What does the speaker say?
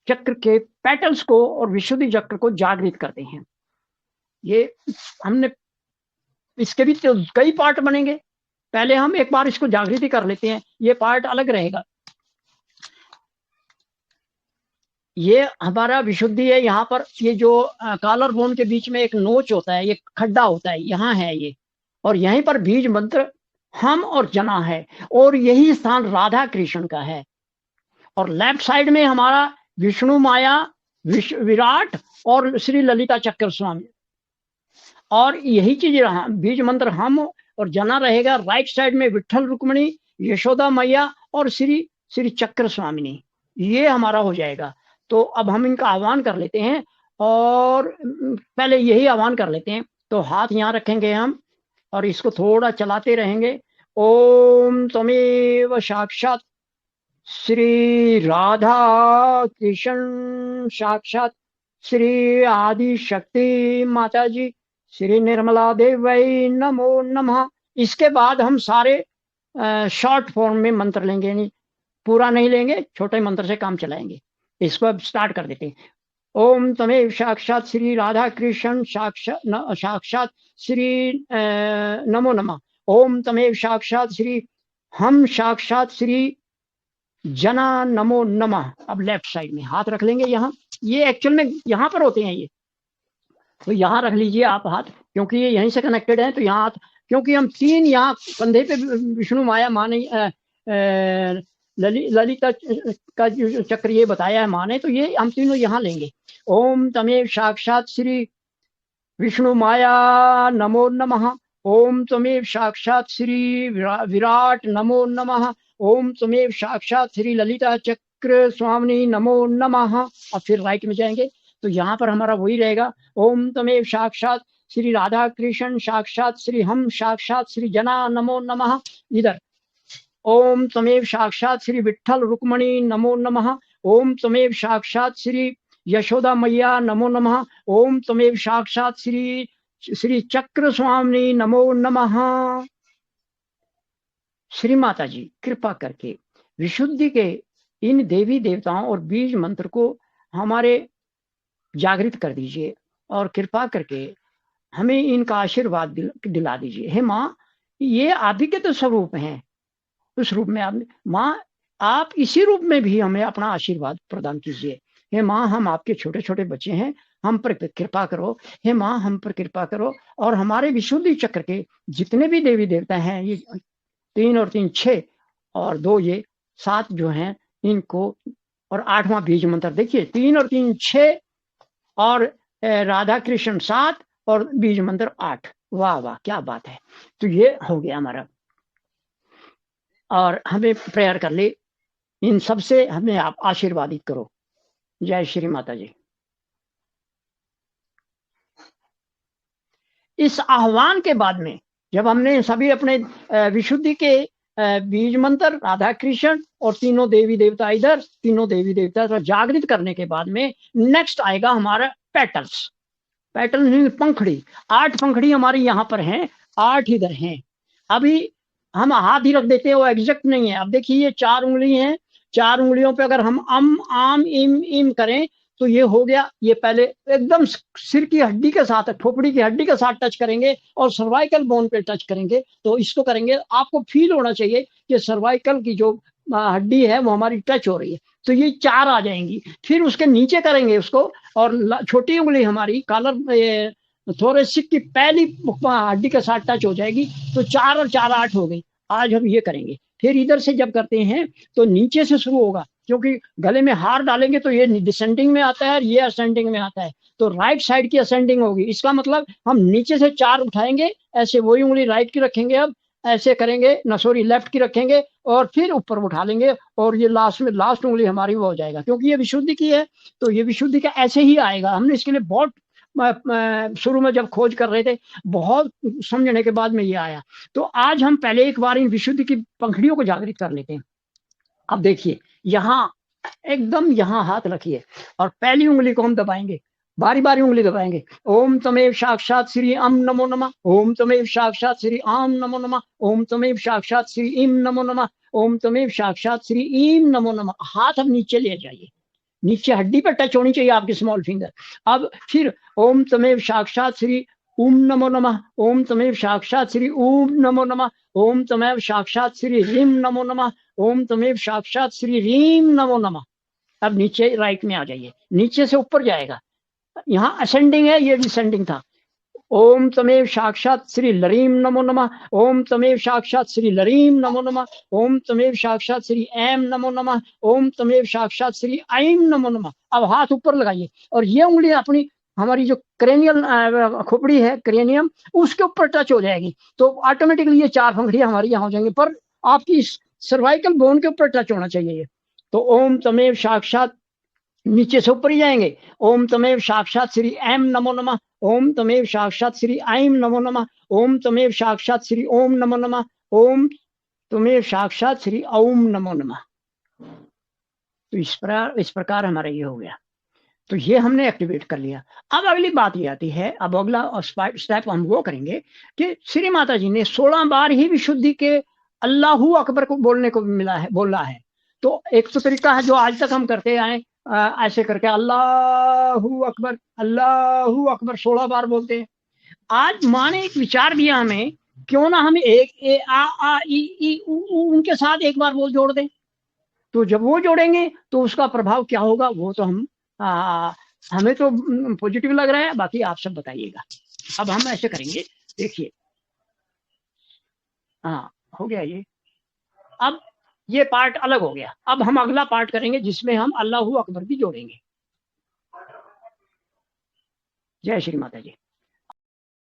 चक्र के पेटल्स को और विशुद्धि चक्र को जागृत करते हैं। ये हमने इसके भी तो कई पार्ट बनेंगे, पहले हम एक बार इसको जागृति कर लेते हैं, ये पार्ट अलग रहेगा। ये हमारा विशुद्धि है। यहाँ पर ये जो कॉलर बोन के बीच में एक नोच होता है, ये खड्डा होता है, यहाँ है ये, और यहीं पर बीज मंत्र हम और जना है, और यही स्थान राधा कृष्ण का है। और लेफ्ट साइड में हमारा विष्णु माया, विराट और श्री ललिता चक्र स्वामी, और यही चीज बीज मंत्र हम और जना रहेगा। राइट साइड में विठल रुक्मणी, यशोदा मैया और श्री श्री चक्र स्वामिनी, ये हमारा हो जाएगा। तो अब हम इनका आह्वान कर लेते हैं, और पहले यही आह्वान कर लेते हैं। तो हाथ यहाँ रखेंगे हम, और इसको थोड़ा चलाते रहेंगे। ओम त्वमेव साक्षात श्री राधा कृष्ण साक्षात श्री आदि शक्ति माता जी श्री निर्मला देवी नमो नमः। इसके बाद हम सारे शॉर्ट फॉर्म में मंत्र लेंगे, नहीं पूरा नहीं लेंगे, छोटे मंत्र से काम चलाएंगे। इसको अब स्टार्ट कर देते हैं। ओम तमेव साक्षात श्री राधा कृष्ण साक्षात श्री नमो नमः। ओम तमेव साक्षात श्री हम साक्षात श्री जना नमो नमः। अब लेफ्ट साइड में हाथ रख लेंगे यहाँ, ये एक्चुअल में यहाँ पर होते हैं ये, तो यहाँ रख लीजिए आप हाथ, क्योंकि ये यहीं से कनेक्टेड है। तो यहाँ हाथ, क्योंकि हम तीन यहाँ कंधे पे विष्णु माया माँ ने ललिता का जो चक्र ये बताया है माँ ने, तो ये हम तीनों यहाँ लेंगे। ओम तमेव साक्षात श्री विष्णु माया नमो नमः। ओम तमेव साक्षात श्री विराट नमो नमः। ओम तमेव साक्षात श्री ललिता चक्र स्वामिनी नमो नमः। और फिर राइट में जाएंगे, तो यहाँ पर हमारा वही रहेगा। ओम तमेव साक्षात श्री राधा कृष्ण साक्षात श्री हम साक्षात श्री जना नमो नमः। इधर ओम तमेव साक्षात श्री विठल रुक्मणी नमो नमः। ओम तमेव साक्षात श्री यशोदा मैया नमो नमः। ओम तमेव साक्षात श्री श्री चक्र स्वामिनी नमो नमः। श्री माता जी कृपा करके विशुद्धि के इन देवी देवताओं और बीज मंत्र को हमारे जागृत कर दीजिए, और कृपा करके हमें इनका आशीर्वाद दिला दीजिए। हे माँ, ये आप ही के तो स्वरूप हैं, उस रूप में आप माँ, आप इसी रूप में भी हमें अपना आशीर्वाद प्रदान कीजिए। हे माँ, हम आपके छोटे छोटे बच्चे हैं, हम पर कृपा करो। हे माँ, हम पर कृपा करो, और हमारे विशुद्धि चक्र के जितने भी देवी देवता हैं, ये 3 और 3 6 और 2 ये 7 जो हैं, इनको, और 8वां बीज मंत्र देखिए, 3 और 3 6 और राधा कृष्ण 7 और बीज मंत्र 8। वाह वाह, क्या बात है। तो ये हो गया हमारा, और हमें प्रेयर कर ले, इन सब से हमें आप आशीर्वादित करो। जय श्री माता जी। इस आह्वान के बाद में जब हमने सभी अपने विशुद्धि के बीज मंत्र, राधा कृष्ण और तीनों देवी देवता, इधर तीनों देवी देवता को जागृत करने के बाद में नेक्स्ट आएगा हमारा पेटल्स। पेटल पंखड़ी, 8 पंखड़ी हमारी यहाँ पर हैं, 8 इधर हैं। अभी हम हाथ ही रख देते हैं, वो एग्जैक्ट नहीं है। अब देखिए ये 4 उंगली हैं, 4 उंगलियों पे अगर हम अम आम इम इम करें तो ये हो गया। ये पहले एकदम सिर की हड्डी के साथ, खोपड़ी की हड्डी के साथ टच करेंगे, और सर्वाइकल बोन पे टच करेंगे। तो इसको करेंगे, आपको फील होना चाहिए कि सर्वाइकल की जो हड्डी है वो हमारी टच हो रही है। तो ये 4 आ जाएंगी। फिर उसके नीचे करेंगे उसको, और छोटी उंगली हमारी कॉलर थोरेसिक की पहली हड्डी के साथ टच हो जाएगी। तो 4 और 4 8 हो गई। आज हम ये करेंगे। फिर इधर से जब करते हैं तो नीचे से शुरू होगा, क्योंकि गले में हार डालेंगे तो ये डिसेंडिंग में आता है, ये असेंडिंग में आता है। तो राइट साइड की असेंडिंग होगी। इसका मतलब हम नीचे से 4 उठाएंगे, ऐसे वही उंगली राइट की रखेंगे, अब ऐसे करेंगे, न सॉरी लेफ्ट की रखेंगे, और फिर ऊपर उठा लेंगे, और ये लास्ट में लास्ट उंगली हमारी वो हो जाएगा, क्योंकि ये विशुद्धि की है। तो ये विशुद्धि का ऐसे ही आएगा। हमने इसके लिए बहुत शुरू में जब खोज कर रहे थे, बहुत समझने के बाद में ये आया। तो आज हम पहले एक बार इन विशुद्धि की पंखड़ियों को जागृत कर लेते हैं। अब देखिए, यहाँ एकदम यहाँ हाथ रखिए, और पहली उंगली को हम दबाएंगे, बारी बारी उंगली दबाएंगे। ओम तमेव साक्षात श्री अम नमो नमः। ओम तमेव साक्षात श्री आम नमो नमः। ओम तमेव साक्षात श्री इम नमो नमः। ओम तमेव साक्षात श्री ईम नमो नमः। हाथ अब नीचे ले जाइए, नीचे हड्डी पर टच होनी चाहिए आपकी स्मॉल फिंगर। अब फिर ओम तमेव साक्षात श्री ओम नमो नमः, ओम तमेव साक्षात श्री ओम नमो नमः, ओम तमेव साक्षात श्री रीम नमो नमः, ओम तमेव साक्षात श्री रीम नमो नमः। अब नीचे राइट में आ जाइए, नीचे से ऊपर जाएगा, यहाँ असेंडिंग है, ये डिसेंडिंग था। ओम तमेव साक्षात श्री लरीम नमो नमः, ओम तमेव साक्षात श्री लरीम नमो नमः, ओम तमेव साक्षात श्री ऐम नमो नमः, ओम तमेव साक्षात श्री ऐम नमो नमः। अब हाथ ऊपर लगाइए और ये उंगली अपनी हमारी जो क्रेनियल खोपड़ी है, क्रेनियम, उसके ऊपर टच हो जाएगी, तो ऑटोमेटिकली ये 4 पंखड़ियां हमारी यहाँ हो जाएंगी, पर आपकी सर्वाइकल बोन के ऊपर टच होना चाहिए ये। तो ओम तमेव साक्षात, नीचे से ऊपर ही जाएंगे, ओम तमेव साक्षात श्री ऐम नमो नमः, ओम तमेव साक्षात श्री ऐम नमो नमः, ओम तमेव साक्षात श्री ओम नमो नमः, ओम तमेव साक्षात श्री ओम नमो नमः। तो इस प्रकार हमारा ये हो गया। तो ये हमने एक्टिवेट कर लिया। अब अगली बात ये आती है, अब अगला स्टेप हम वो करेंगे कि श्री माता जी ने 16 बार ही विशुद्धि के अल्लाहू अकबर को बोलने को बोला है। तो एक तो तरीका है जो आज तक हम करते आए, ऐसे करके अल्लाहू अकबर 16 बार बोलते हैं। आज माँ ने एक विचार दिया हमें, क्यों ना हम एक ए आ ई उ उनके साथ एक बार बोल जोड़ दें। तो जब वो जोड़ेंगे तो उसका प्रभाव क्या होगा वो तो हमें तो पॉजिटिव लग रहा है, बाकी आप सब बताइएगा। अब हम ऐसे करेंगे, देखिए, हाँ हो गया ये। अब ये पार्ट अलग हो गया, अब हम अगला पार्ट करेंगे जिसमें हम अल्लाहू अकबर भी जोड़ेंगे। जय श्री माता जी।